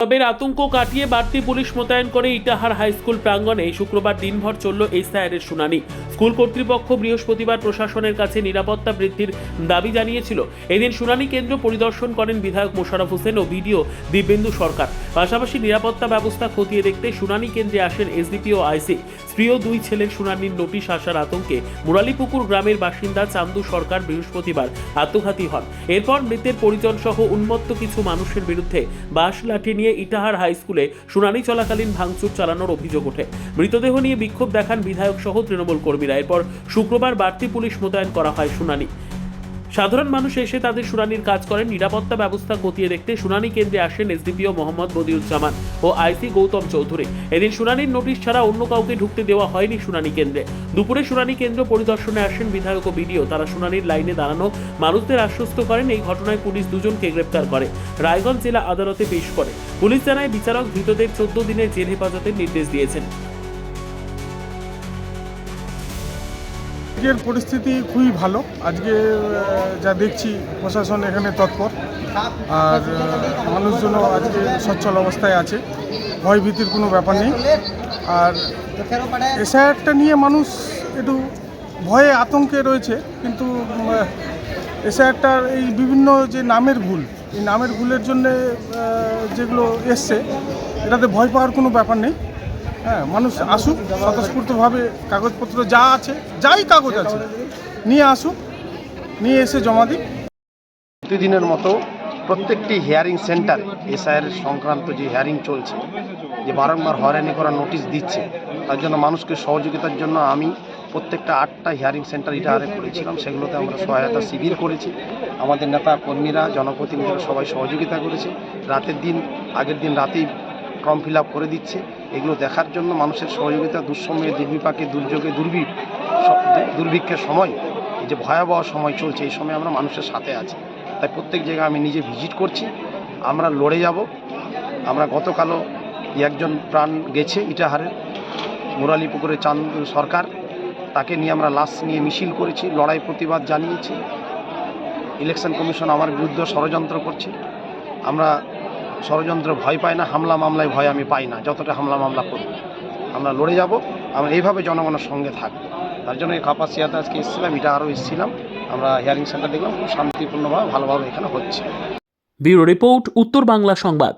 তবে আতঙ্ক কাটিয়ে বাড়তি পুলিশ মোতায়েন করে ইটাহার হাই স্কুল প্রাঙ্গণে শুক্রবার দিনভর চলল এসআইআরের শুনানি। স্কুল কর্তৃপক্ষ বৃহস্পতিবার প্রশাসনের কাছে নিরাপত্তা বৃদ্ধির দাবি জানিয়েছিল। এদিন শুনানি কেন্দ্র পরিদর্শন করেন বিধায়ক মোশাররফ হোসেন ও বিডিও দিব্যেন্দু সরকার। পাশাপাশি নিরাপত্তা ব্যবস্থা খতিয়ে দেখতে শুনানি কেন্দ্রে আসেন এসডিপি ও আইসি। প্রিয় দুই ছেলের শুনানির নোটিশ আসার আতঙ্কে মুরালিপুকুর গ্রামের বাসিন্দা চান্দু সরকার বৃহস্পতিবার আত্মঘাতী হন। এরপর মৃতের পরিজন সহ উন্মত্ত কিছু মানুষের বিরুদ্ধে বাঁশ লাঠি নিয়ে ইটাহার হাই স্কুলে শুনানি চলাকালীন ভাঙচুর চালানোর অভিযোগ ওঠে। মৃতদেহ নিয়ে বিক্ষোভ দেখান বিধায়ক সহ তৃণমূল কর্মীরা। এরপর শুক্রবার বাড়তি পুলিশ মোতায়েন করা হয় শুনানি। সাধারণ মানুষ এসে তাদের শুনানির কাজ করেন। নিরাপত্তা ব্যবস্থা খতিয়ে দেখতে শুনানি কেন্দ্রে আসেন এসডিপিও মোহাম্মদ বদিউজ্জামান ও আইসি গৌতম চৌধুরী। এদিন শুনানির নোটিশ ছাড়া অন্য কাউকে ঢুকতে দেওয়া হয়নি শুনানি কেন্দ্রে। দুপুরে শুনানি কেন্দ্র পরিদর্শনে আসেন বিধায়ক ও বিডিও। তারা শুনানির লাইনে দাঁড়ানো মানুষদের আশ্বস্ত করেন। এই ঘটনায় পুলিশ দুজনকে গ্রেপ্তার করে রায়গঞ্জ জেলা আদালতে পেশ করে। পুলিশ জানায় বিচারক ধৃতদের 14 দিনের জেল হেফাজতের নির্দেশ দিয়েছেন। আজকের পরিস্থিতি খুবই ভালো। আজকে যা দেখছি প্রশাসন এখানে তৎপর, আর মানুষজনও আজকে সচ্ছল অবস্থায় আছে, ভয়ভীতির কোনো ব্যাপার নেই। আর এসআইআরটা নিয়ে মানুষ একটু ভয়ে আতঙ্কে রয়েছে, কিন্তু এসআইআরটার এই বিভিন্ন যে নামের ভুল, এই নামের ভুলের জন্যে যেগুলো এসছে, এটাতে ভয় পাওয়ার কোনো ব্যাপার নেই। হ্যাঁ, মানুষ আসুক স্বতঃস্ফূর্তভাবে, কাগজপত্র যা আছে, যাই কাগজ আছে নিয়ে আসুক, নিয়ে এসে জমা দিক। প্রতিদিনের মতো প্রত্যেকটি হিয়ারিং সেন্টার এসআইআর সংক্রান্ত যে হিয়ারিং চলছে, যে বারংবার হয়রানি করার নোটিশ দিচ্ছে, তার জন্য মানুষকে সহযোগিতার জন্য আমি প্রত্যেকটা 8টা হিয়ারিং সেন্টার ইটাহারে করেছিলাম। সেগুলোতে আমরা সহায়তা শিবির করেছি। আমাদের নেতা কর্মীরা, জনপ্রতিনিধিরা সবাই সহযোগিতা করেছে। আগের দিন রাতেই ফর্ম ফিল আপ করে দিচ্ছে। এগুলো দেখার জন্য মানুষের সহযোগিতা, দুঃসময়ে, দুর্বিপাকে, দুর্যোগে, দুর্ভিক্ষের সময়, এই যে ভয়াবহ সময় চলছে, এই সময় আমরা মানুষের সাথে আছি। তাই প্রত্যেক জায়গায় আমি নিজে ভিজিট করছি। আমরা লড়ে যাব। আমরা গতকালও একজন প্রাণ গেছে ইটাহারের মুরালিপুকুরে চান্দু সরকার, তাকে নিয়ে আমরা লাশ নিয়ে মিছিল করেছি, লড়াই প্রতিবাদ জানিয়েছি। ইলেকশন কমিশন আমার বিরুদ্ধে ষড়যন্ত্র করছে। আমরা ষড়যন্ত্র ভয় পাই না, হামলা মামলায় ভয় আমি পাই না। যতটা হামলা মামলা করি আমরা লড়ে যাব। আমরা এইভাবে জনগণের সঙ্গে থাকবো। তার জন্য এই কাপাসিয়াতে আজকে এসেছিলাম, এটা আরও এসেছিলাম। আমরা হিয়ারিং সেন্টার দেখলাম খুব শান্তিপূর্ণভাবে, ভালোভাবে এখানে হচ্ছে। ব্যুরো রিপোর্ট, উত্তর বাংলা সংবাদ।